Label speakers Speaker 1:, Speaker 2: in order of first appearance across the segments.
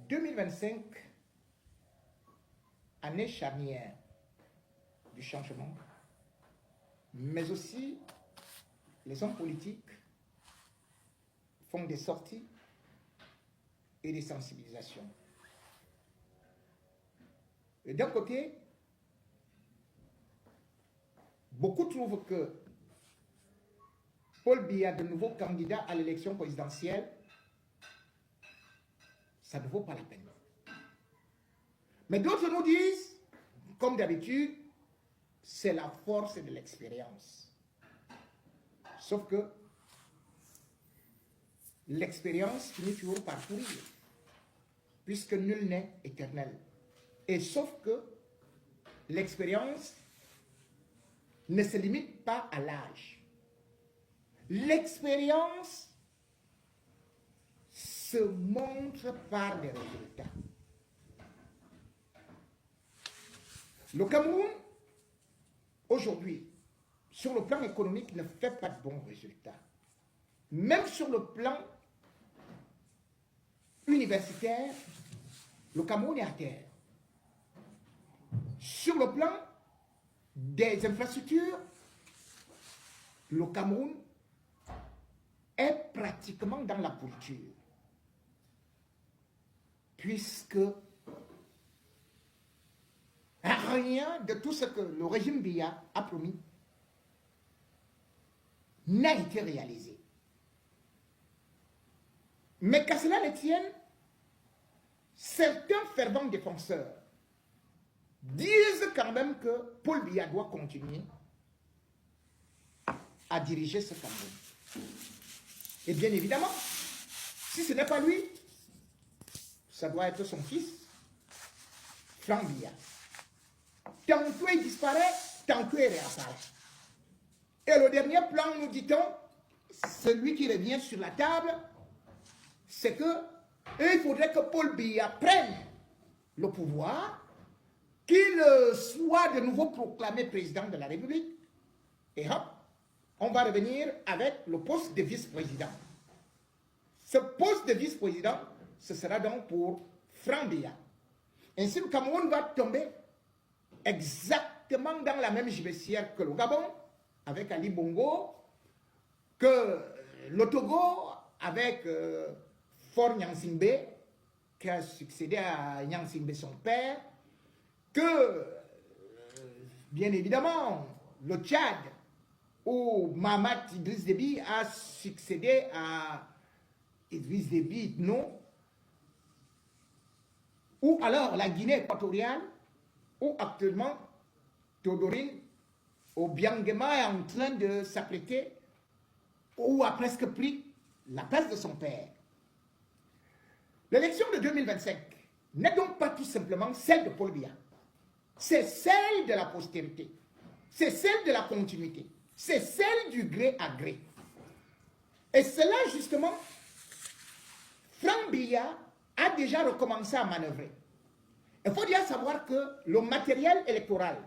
Speaker 1: 2025, année charnière du changement, mais aussi les hommes politiques font des sorties et des sensibilisations. D'un côté, beaucoup trouvent que Paul Biya, de nouveau candidat à l'élection présidentielle, ça ne vaut pas la peine. Mais d'autres nous disent, comme d'habitude, c'est la force de l'expérience. Sauf que l'expérience finit toujours par pourrir, puisque nul n'est éternel. Et sauf que l'expérience ne se limite pas à l'âge. L'expérience se montre par des résultats. Le Cameroun, aujourd'hui, sur le plan économique, ne fait pas de bons résultats. Même sur le plan universitaire, le Cameroun est à terre. Sur le plan des infrastructures, le Cameroun est pratiquement dans la pourriture. Puisque rien de tout ce que le régime Biya a promis n'a été réalisé. Mais qu'à cela ne tienne, certains fervents défenseurs disent quand même que Paul Biya doit continuer à diriger ce Cameroun. Et bien évidemment, si ce n'est pas lui, ça doit être son fils, Franck Biya. Tantôt il disparaît, tantôt il réapparaît. Et le dernier plan, nous dit-on, celui qui revient sur la table, c'est que il faudrait que Paul Biya prenne le pouvoir, qu'il soit de nouveau proclamé président de la République, et hop, on va revenir avec le poste de vice-président. Ce poste de vice-président, ce sera donc pour Franck Biya. Ainsi, le Cameroun va tomber exactement dans la même gibecière que le Gabon, avec Ali Bongo, que le Togo, avec Faure Gnassingbé, qui a succédé à Gnassingbé son père, que, bien évidemment, le Tchad, où Mahamat Idriss Déby a succédé à Idriss Déby, non, ou alors la Guinée équatoriale, où actuellement Théodorine Obiangema est en train de s'apprêter, ou a presque pris la place de son père. L'élection de 2025 n'est donc pas tout simplement celle de Paul Biya. C'est celle de la postérité. C'est celle de la continuité. C'est celle du gré à gré. Et cela, justement, Franck Biya a déjà recommencé à manœuvrer. Il faut bien savoir que le matériel électoral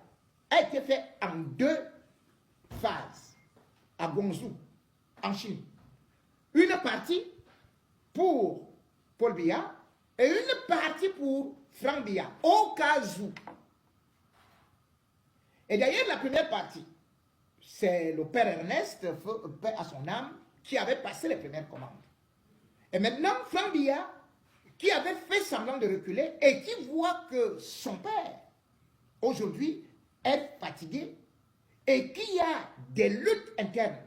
Speaker 1: a été fait en 2 phases à Guangzhou, en Chine. Une partie pour Paul Biya et une partie pour Franck Biya, au cas où. Et d'ailleurs, la première partie, c'est le père Ernest, paix à son âme, qui avait passé les premières commandes. Et maintenant, Franck Biya, qui avait fait semblant de reculer et qui voit que son père, aujourd'hui, est fatigué et qu'il y a des luttes internes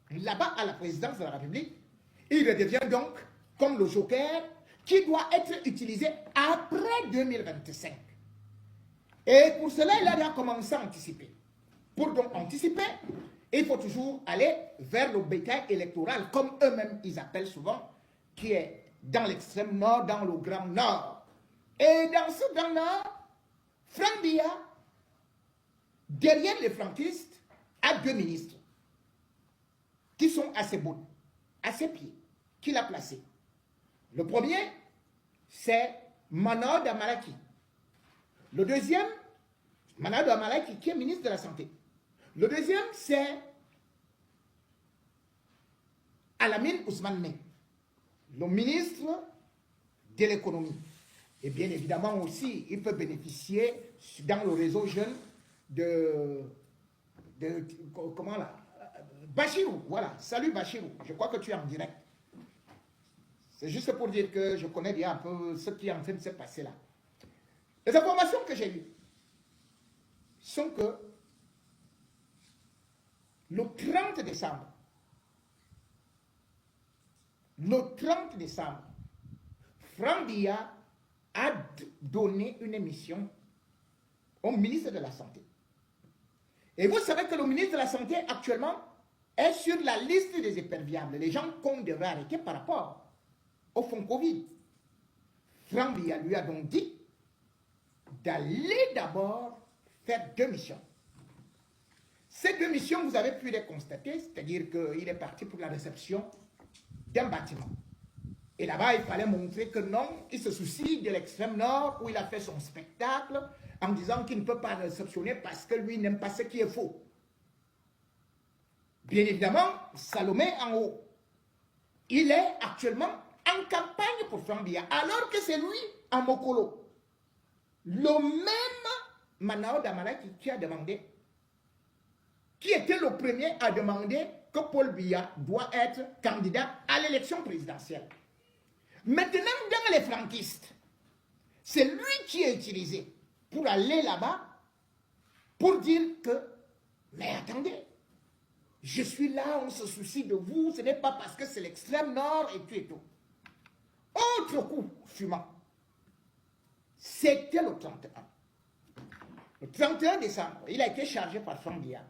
Speaker 1: là-bas à la présidence de la République, il redevient donc comme le joker qui doit être utilisé après 2025. Et pour cela, il a commencé à anticiper. Pour donc anticiper, il faut toujours aller vers le bétail électoral, comme eux-mêmes ils appellent souvent, qui est dans l'extrême nord, dans le grand nord. Et dans ce grand nord, Franck Biya, derrière les franquistes, a 2 ministres qui sont à ses bouts, à ses pieds, qu'il a placés. Le premier, c'est Manod Amalaki. Le deuxième, Manod Amalaki, qui est ministre de la Santé. Le deuxième, c'est Alamine Ousmane, le ministre de l'économie. Et bien évidemment aussi, il peut bénéficier dans le réseau jeune comment là, Bachirou, voilà. Salut Bachirou, je crois que tu es en direct. C'est juste pour dire que je connais bien un peu ce qui est en train de se passer là. Les informations que j'ai eues sont que le 30 décembre, Franck Biya a donné une émission au ministre de la Santé. Et vous savez que le ministre de la Santé actuellement est sur la liste des éperviables, les gens qu'on devrait arrêter par rapport au fonds Covid. Franck Biya lui a donc dit d'aller d'abord faire 2 missions. Ces 2 missions, vous avez pu les constater, c'est-à-dire qu'il est parti pour la réception d'un bâtiment. Et là-bas, il fallait montrer que non, il se soucie de l'extrême nord où il a fait son spectacle en disant qu'il ne peut pas réceptionner parce que lui n'aime pas ce qui est faux. Bien évidemment, Salomé en haut, il est actuellement en campagne pour Franck Biya, alors que c'est lui à Mokolo. Le même Manao Damala qui a demandé, qui était le premier à demander que Paul Biya doit être candidat à l'élection présidentielle. Maintenant, dans les franquistes, c'est lui qui est utilisé pour aller là-bas, pour dire que, mais attendez, je suis là, on se soucie de vous, ce n'est pas parce que c'est l'extrême nord et tout et tout. Autre coup fumant, c'était le 31. Le 31 décembre, il a été chargé par Franck Biya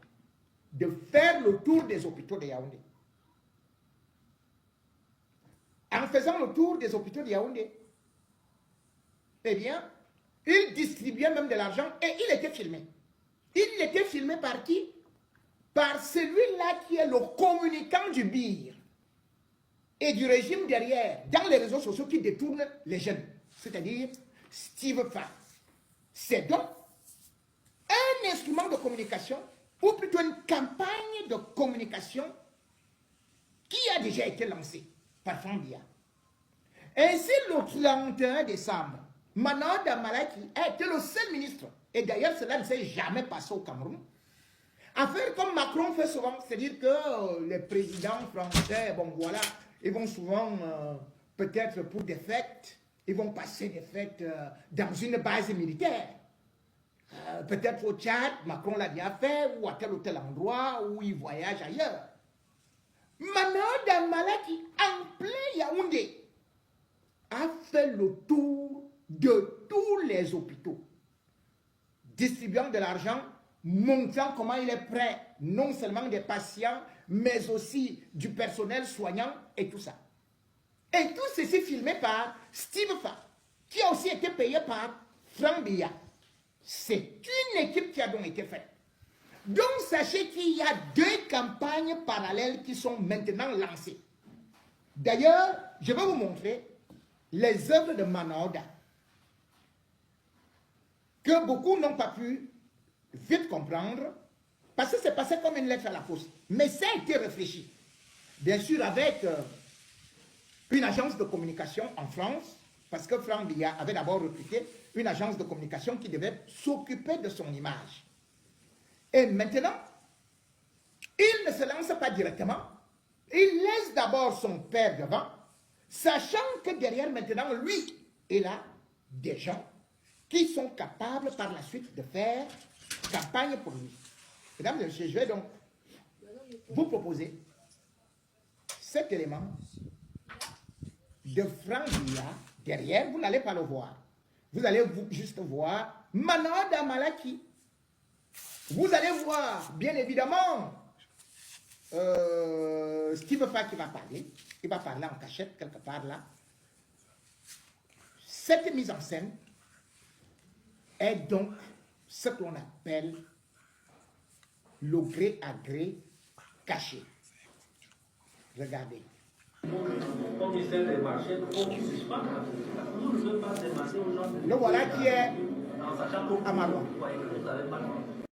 Speaker 1: de faire le tour des hôpitaux de Yaoundé. En faisant le tour des hôpitaux de Yaoundé, eh bien, il distribuait même de l'argent et il était filmé. Il était filmé par qui? Par celui-là qui est le communicant du BIR et du régime derrière, dans les réseaux sociaux qui détournent les jeunes, c'est-à-dire Steve Fa. C'est donc un instrument de communication, ou plutôt une campagne de communication qui a déjà été lancée par Franck Biya. Ainsi, le 31 décembre, Manao Damala qui a été le seul ministre, et d'ailleurs cela ne s'est jamais passé au Cameroun, à faire comme Macron fait souvent, c'est-à-dire que les présidents français, bon voilà, ils vont souvent, peut-être pour des fêtes, ils vont passer des fêtes dans une base militaire. Peut-être au Tchad, Macron l'a bien fait, ou à tel ou tel endroit, où il voyage ailleurs. Manao Damala qui, en plein Yaoundé, a fait le tour de tous les hôpitaux, distribuant de l'argent, montrant comment il est prêt, non seulement des patients, mais aussi du personnel soignant et tout ça. Et tout ceci filmé par Steve Fa, qui a aussi été payé par Franck Biya. C'est une équipe qui a donc été faite. Donc sachez qu'il y a 2 campagnes parallèles qui sont maintenant lancées. D'ailleurs, je vais vous montrer les œuvres de Manaoda, que beaucoup n'ont pas pu vite comprendre, parce que c'est passé comme une lettre à la poste. Mais ça a été réfléchi, bien sûr avec une agence de communication en France, parce que Franck Biya avait d'abord recruté une agence de communication qui devait s'occuper de son image. Et maintenant, il ne se lance pas directement, il laisse d'abord son père devant, sachant que derrière maintenant, lui, il a des gens qui sont capables par la suite de faire campagne pour lui. Mesdames et messieurs, je vais donc vous proposer cet élément de Franck Biya. Derrière, vous n'allez pas le voir. Vous allez juste voir Manao Damala qui. Vous allez voir, bien évidemment, Steve Fa qui va parler. Il va parler en cachette, quelque part là. Cette mise en scène est donc ce qu'on appelle le gré à gré caché. Regardez. Le voilà qui est à Marois.